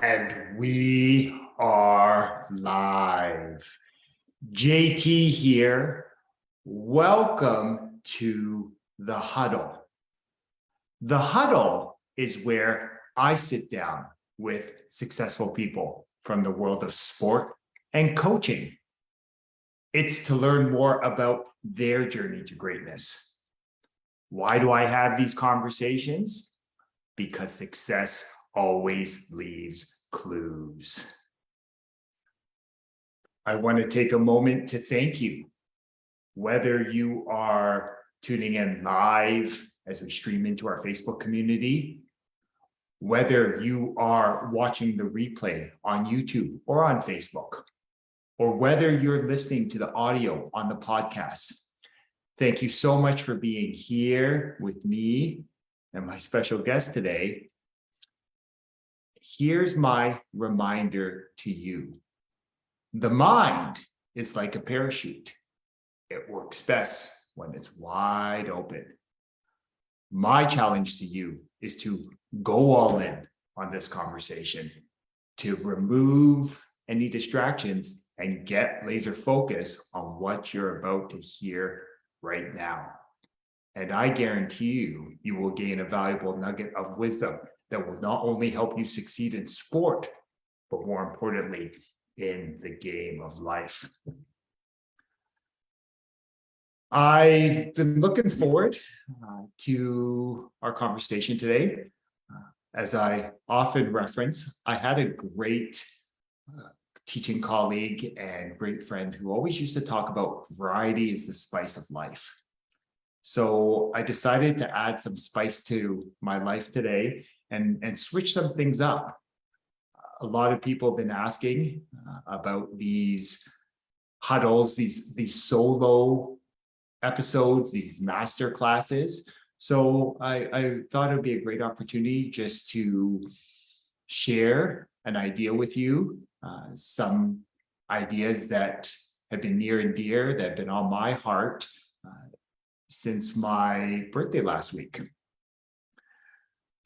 And we are live. JT here. Welcome to the huddle. The huddle is where I sit down with successful people from the world of sport and coaching. It's to learn more about their journey to greatness. Why do I have these conversations? Because success always leaves clues. I want to take a moment to thank you. Whether you are tuning in live as we stream into our Facebook community, whether you are watching the replay on YouTube or on Facebook, or whether you're listening to the audio on the podcast, thank you so much for being here with me and my special guest today. Here's my reminder to you. The mind is like a parachute. It works best when it's wide open. My challenge to you is to go all in on this conversation, to remove any distractions and get laser focus on what you're about to hear right now. And I guarantee you, you will gain a valuable nugget of wisdom that will not only help you succeed in sport, but more importantly, in the game of life. I've been looking forward to our conversation today. As I often reference, I had a great teaching colleague and great friend who always used to talk about variety is the spice of life. So I decided to add some spice to my life today and switch some things up. A lot of people have been asking about these huddles, these solo episodes, these master classes. So I thought it would be a great opportunity just to share an idea with you, some ideas that have been near and dear, that have been on my heart since my birthday last week.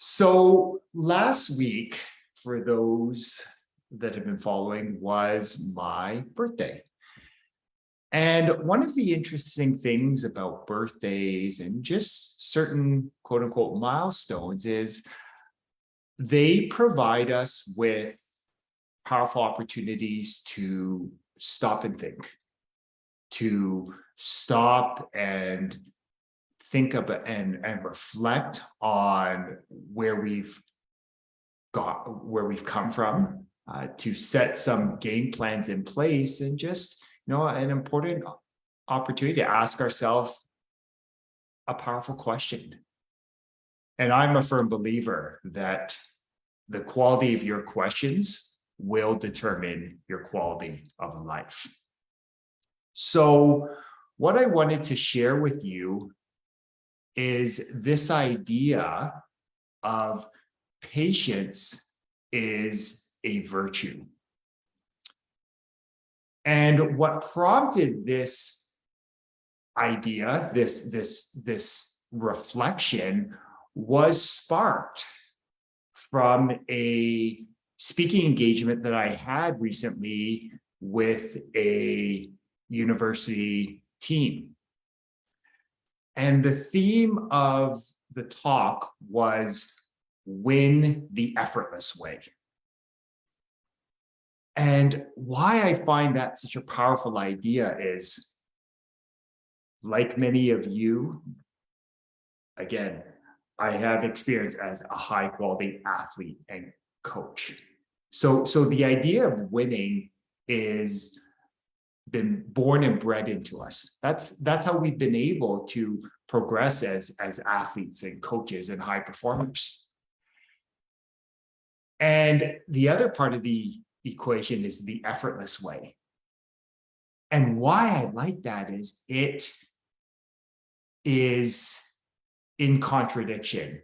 So last week, for those that have been following, was my birthday. And one of the interesting things about birthdays and just certain quote unquote milestones is they provide us with powerful opportunities to stop and think, to stop and think about and reflect on where we've come from, to set some game plans in place, and just an important opportunity to ask ourselves a powerful question. And I'm a firm believer that the quality of your questions will determine your quality of life. So what I wanted to share with you is this idea of patience is a virtue. And what prompted this idea, this reflection, was sparked from a speaking engagement that I had recently with a university team. And the theme of the talk was win the effortless way. And why I find that such a powerful idea is, like many of you, again, I have experience as a high quality athlete and coach. So the idea of winning is been born and bred into us. That's how we've been able to progress as athletes and coaches and high performers. And the other part of the equation is the effortless way. And why I like that is it is in contradiction.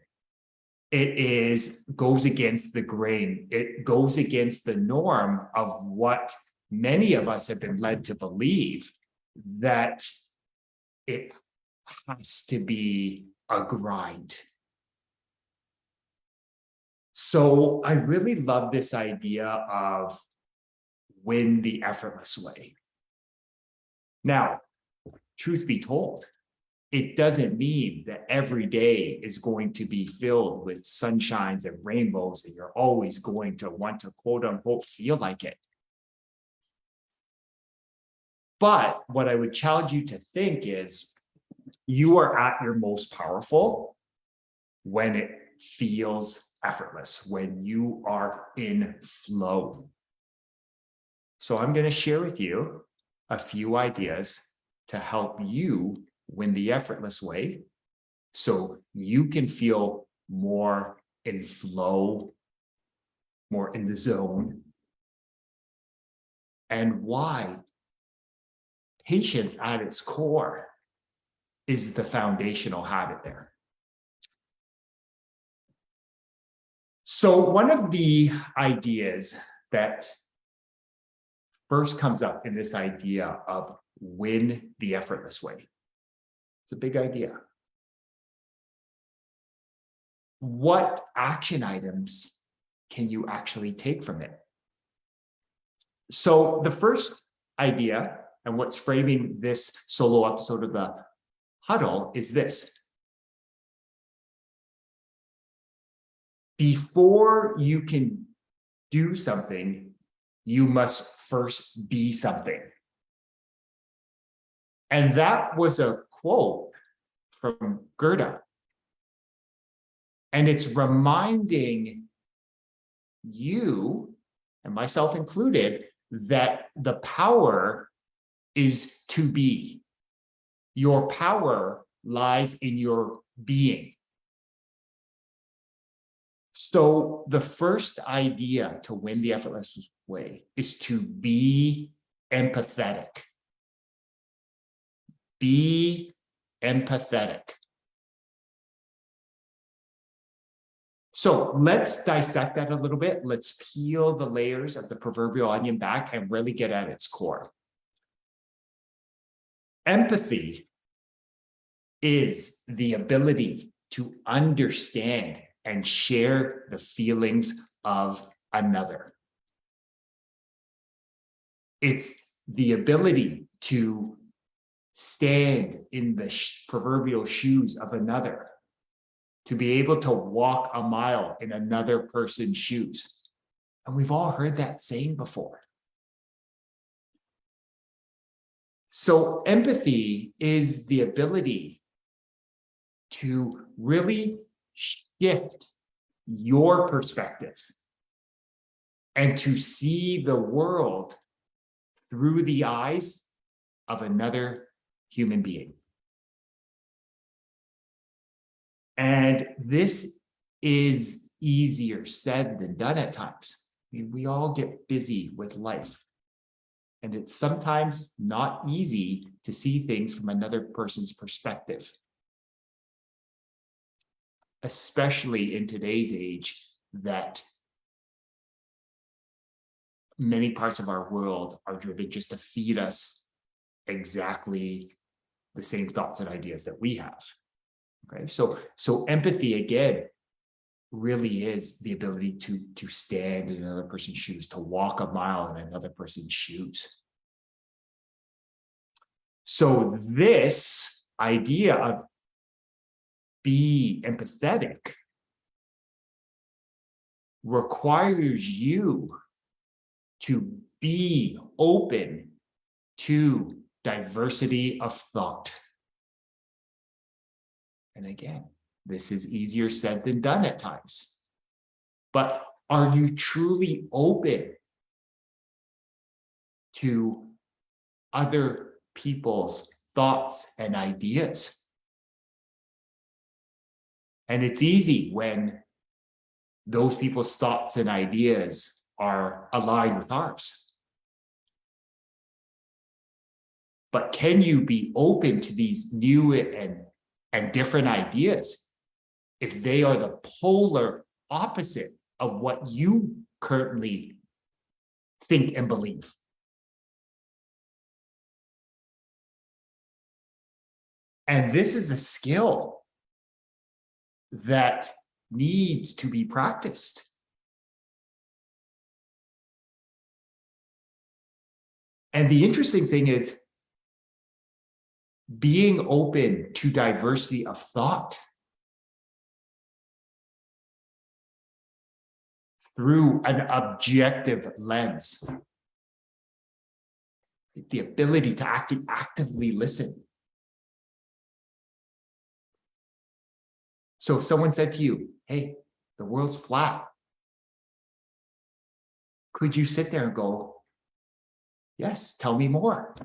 It goes against the grain. It goes against the norm of what many of us have been led to believe, that it has to be a grind. So I really love this idea of win the effortless way. Now, truth be told, it doesn't mean that every day is going to be filled with sunshines and rainbows and you're always going to want to quote unquote feel like it. But what I would challenge you to think is you are at your most powerful when it feels effortless, when you are in flow. So I'm going to share with you a few ideas to help you win the effortless way so you can feel more in flow, more in the zone, and why patience at its core is the foundational habit there. So one of the ideas that first comes up in this idea of win the effortless way. It's a big idea. What action items can you actually take from it? So the first idea, and what's framing this solo episode of the Huddle, is this. Before you can do something, you must first be something. And that was a quote from Goethe. And it's reminding you, and myself included, that the power is to be. Your power lies in your being. So the first idea to win the effortless way is to be empathetic. Be empathetic. So let's dissect that a little bit. Let's peel the layers of the proverbial onion back and really get at its core. Empathy is the ability to understand and share the feelings of another. It's the ability to stand in the proverbial shoes of another, to be able to walk a mile in another person's shoes. And we've all heard that saying before. So empathy is the ability to really shift your perspective and to see the world through the eyes of another human being. And this is easier said than done at times. I mean, we all get busy with life. And it's sometimes not easy to see things from another person's perspective, especially in today's age that many parts of our world are driven just to feed us exactly the same thoughts and ideas that we have. Okay, so empathy, again, really is the ability to stand in another person's shoes, to walk a mile in another person's shoes. So this idea of be empathetic requires you to be open to diversity of thought. And again, this is easier said than done at times. But are you truly open to other people's thoughts and ideas? And it's easy when those people's thoughts and ideas are aligned with ours. But can you be open to these new and different ideas if they are the polar opposite of what you currently think and believe? And this is a skill that needs to be practiced. And the interesting thing is being open to diversity of thought through an objective lens. The ability to actively listen. So if someone said to you, hey, the world's flat, could you sit there and go, yes, tell me more?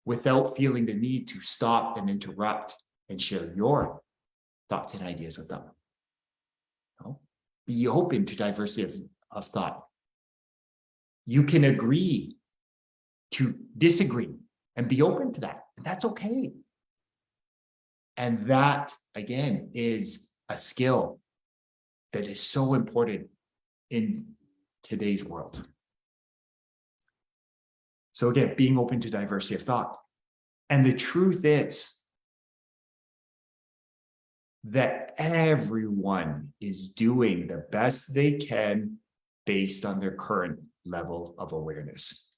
Without feeling the need to stop and interrupt and share your thoughts and ideas with them. No? Be open to diversity of thought. You can agree to disagree and be open to that. That's okay. And that, again, is a skill that is so important in today's world. So again, being open to diversity of thought. And the truth is that everyone is doing the best they can based on their current level of awareness.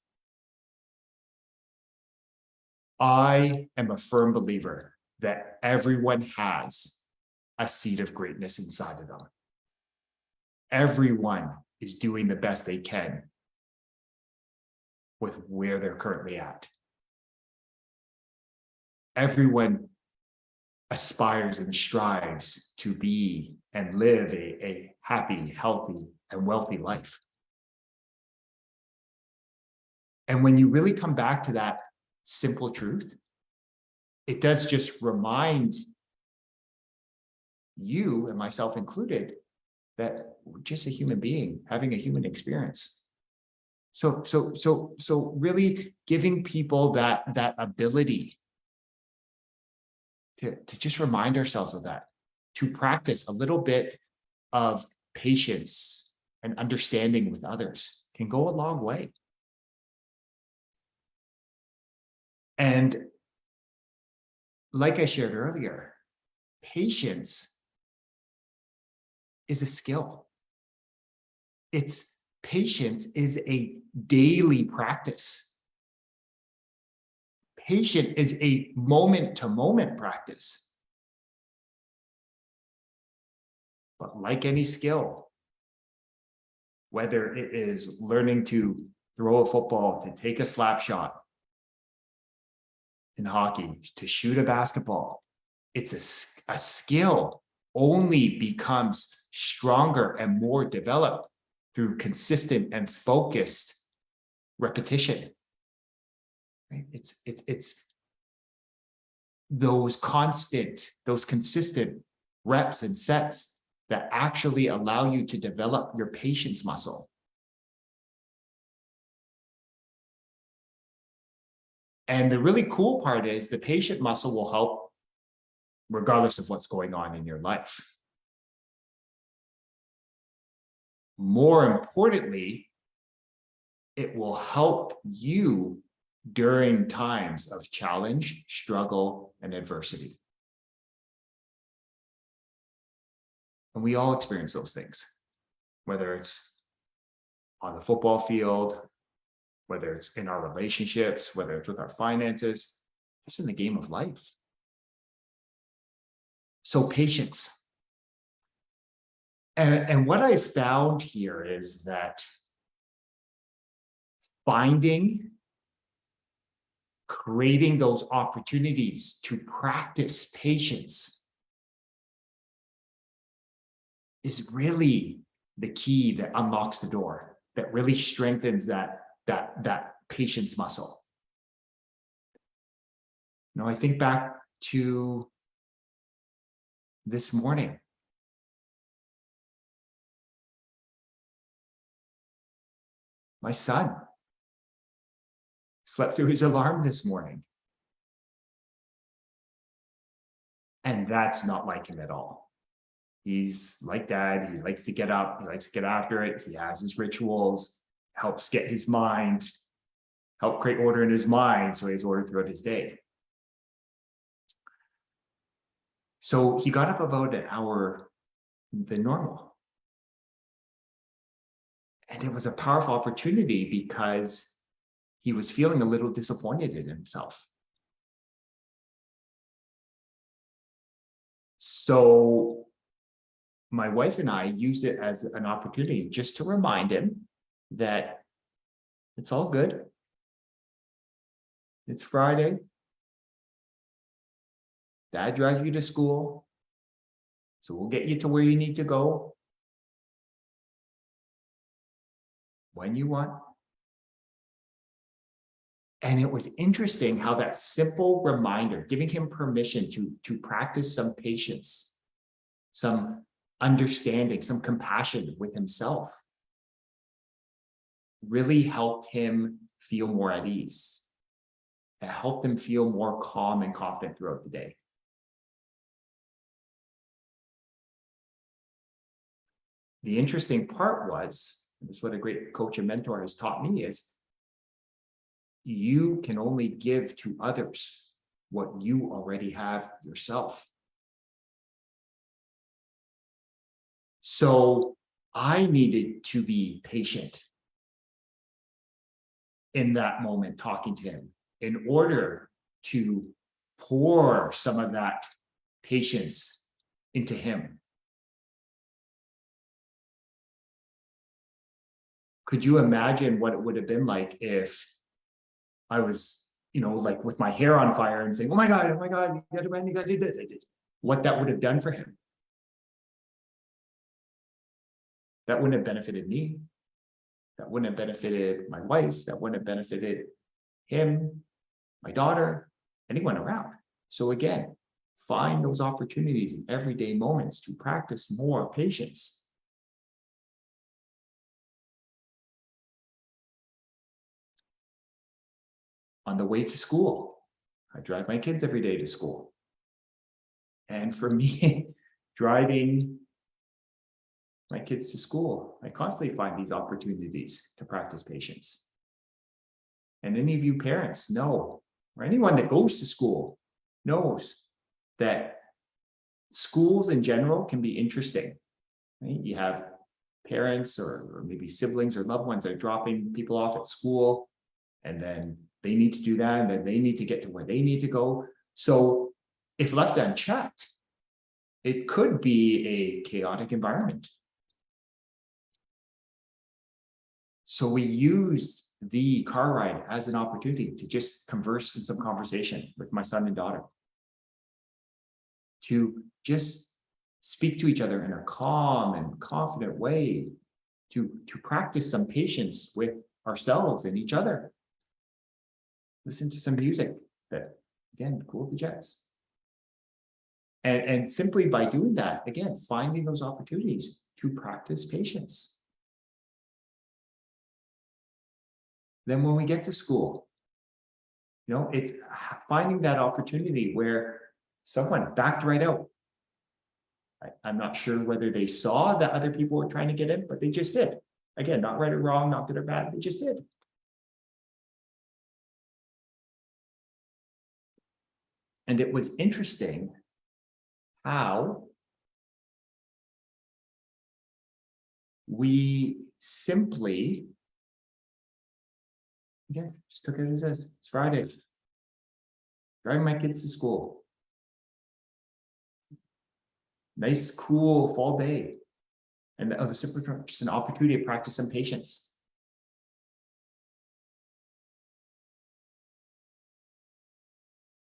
I am a firm believer that everyone has a seed of greatness inside of them. Everyone is doing the best they can with where they're currently at. Everyone aspires and strives to be and live a happy, healthy, and wealthy life. And when you really come back to that simple truth, it does just remind you, and myself included, that we're just a human being having a human experience. So really giving people that ability to just remind ourselves of that, to practice a little bit of patience and understanding with others can go a long way. And like I shared earlier, patience is a skill. Patience is a daily practice. Patience is a moment-to-moment practice. But like any skill, whether it is learning to throw a football, to take a slap shot in hockey, to shoot a basketball, it's a skill only becomes stronger and more developed through consistent and focused repetition. Right? It's those consistent reps and sets that actually allow you to develop your patience muscle. And the really cool part is the patient muscle will help regardless of what's going on in your life. More importantly, it will help you during times of challenge, struggle, and adversity. And we all experience those things, whether it's on the football field, whether it's in our relationships, whether it's with our finances, just in the game of life. So patience. And what I found here is that creating those opportunities to practice patience is really the key that unlocks the door, that really strengthens that patience muscle. You know, I think back to this morning. My son slept through his alarm this morning. And that's not like him at all. He's like Dad. He likes to get up. He likes to get after it. He has his rituals, helps get his mind, help create order in his mind so he has order throughout his day. So he got up about an hour than normal. And it was a powerful opportunity because he was feeling a little disappointed in himself. So my wife and I used it as an opportunity just to remind him that it's all good. It's Friday. Dad drives you to school. So we'll get you to where you need to go when you want. And it was interesting how that simple reminder, giving him permission to practice some patience, some understanding, some compassion with himself, really helped him feel more at ease. It helped him feel more calm and confident throughout the day. The interesting part was, and this is what a great coach and mentor has taught me, is you can only give to others what you already have yourself. So I needed to be patient in that moment, talking to him, in order to pour some of that patience into him. Could you imagine what it would have been like if I was, like with my hair on fire and saying, oh my God, you gotta run, you gotta do this. What that would have done for him? That wouldn't have benefited me. That wouldn't have benefited my wife. That wouldn't have benefited him, my daughter, anyone around. So again, find those opportunities in everyday moments to practice more patience. On the way to school, I drive my kids every day to school. And for me, driving my kids to school, I constantly find these opportunities to practice patience. And any of you parents know, or anyone that goes to school knows that schools in general can be interesting. Right? You have parents or maybe siblings or loved ones that are dropping people off at school, and then they need to do that, and then they need to get to where they need to go. So if left unchecked, it could be a chaotic environment. So we used the car ride as an opportunity to just converse in some conversation with my son and daughter, to just speak to each other in a calm and confident way, to practice some patience with ourselves and each other. Listen to some music that, again, cooled the jets. And simply by doing that, again, finding those opportunities to practice patience. Then when we get to school, it's finding that opportunity where someone backed right out. I'm not sure whether they saw that other people were trying to get in, but they just did. Again, not right or wrong, not good or bad, they just did. And it was interesting how we simply, again, just took it as this. It's Friday. Driving my kids to school. Nice, cool fall day. And simply just an opportunity to practice some patience.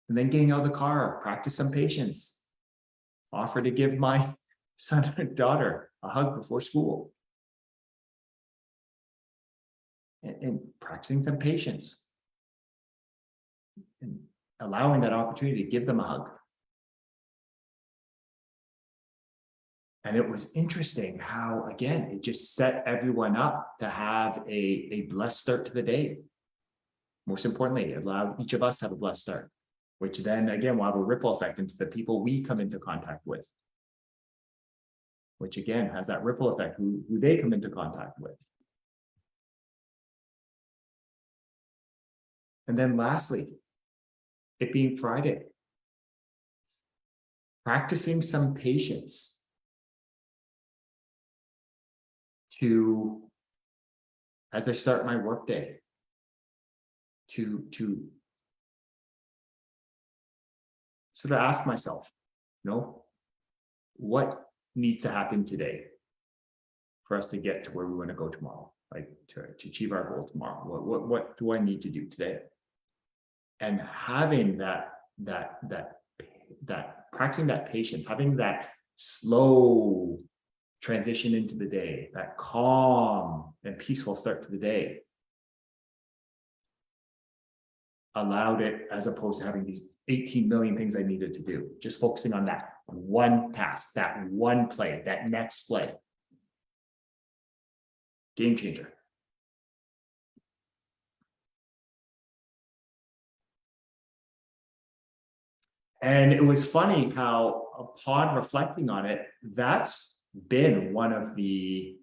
And then getting out of the car, practice some patience. Offer to give my son and daughter a hug before school. And practicing some patience. And allowing that opportunity to give them a hug. And it was interesting how, again, it just set everyone up to have a blessed start to the day. Most importantly, it allowed each of us to have a blessed start, which then, again, will have a ripple effect into the people we come into contact with, which, again, has that ripple effect, who they come into contact with. And then lastly, it being Friday, practicing some patience to as I start my workday to sort of ask myself, what needs to happen today for us to get to where we want to go tomorrow, like to achieve our goal tomorrow? What do I need to do today? And having that practicing that patience, having that slow transition into the day, that calm and peaceful start to the day, allowed it, as opposed to having these 18 million things I needed to do, just focusing on that one task, that one play, that next play. Game changer. And it was funny how, upon reflecting on it, that's been one of the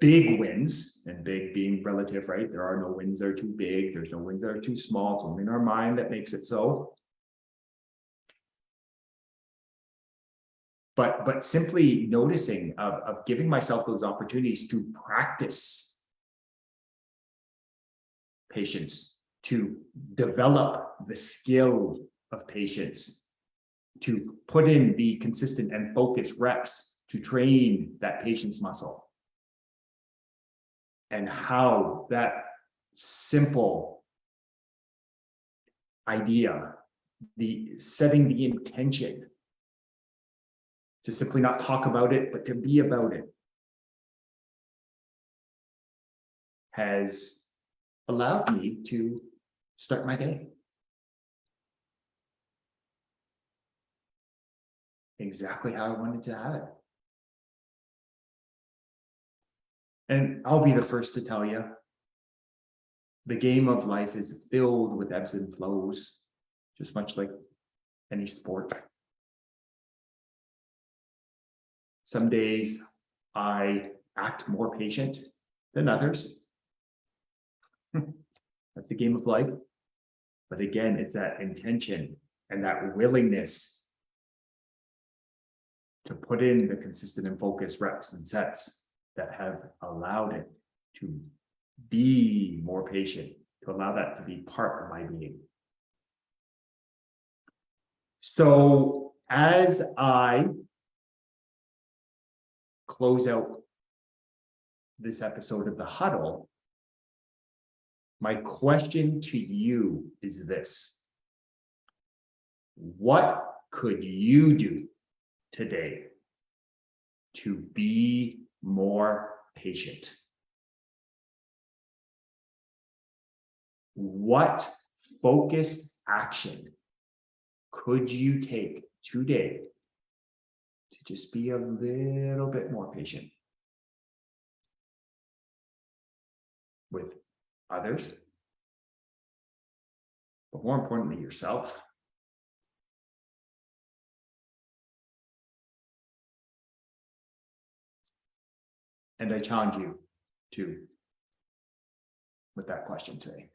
big wins, and big being relative, right? There are no wins that are too big. There's no wins that are too small. It's only in our mind that makes it so. But simply noticing of giving myself those opportunities to practice patience, to develop the skill of patience, to put in the consistent and focused reps to train that patience muscle. And how that simple idea, the setting the intention to simply not talk about it, but to be about it, has allowed me to start my day exactly how I wanted to have it. And I'll be the first to tell you, the game of life is filled with ebbs and flows, just much like any sport. Some days I act more patient than others. That's the game of life. But again, it's that intention and that willingness to put in the consistent and focused reps and sets that have allowed it to be more patient, to allow that to be part of my being. So as I close out this episode of The Huddle, my question to you is this: what could you do today to be more patient? What focused action could you take today to just be a little bit more patient with others, but more importantly, yourself? And I challenge you to with that question today.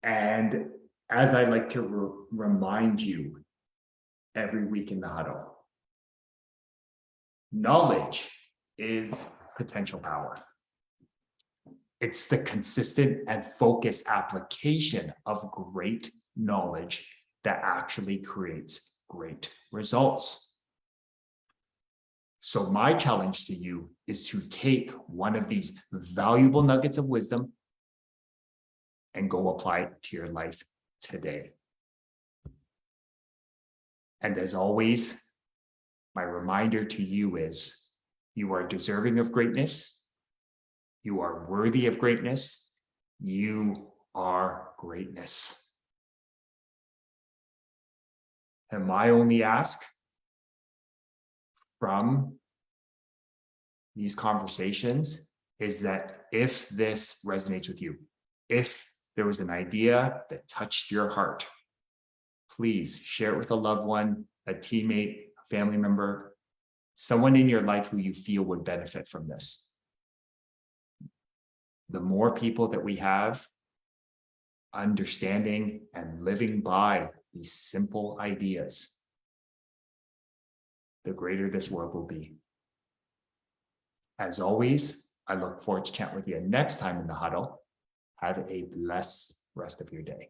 And as I like to remind you every week in the huddle, knowledge is potential power. It's the consistent and focused application of great knowledge that actually creates great results. So my challenge to you is to take one of these valuable nuggets of wisdom and go apply it to your life today. And as always, my reminder to you is you are deserving of greatness. You are worthy of greatness. You are greatness. And my only ask from these conversations is that if this resonates with you, if there was an idea that touched your heart, please share it with a loved one, a teammate, a family member, someone in your life who you feel would benefit from this. The more people that we have understanding and living by these simple ideas, the greater this world will be. As always, I look forward to chatting with you next time in the huddle. Have a blessed rest of your day.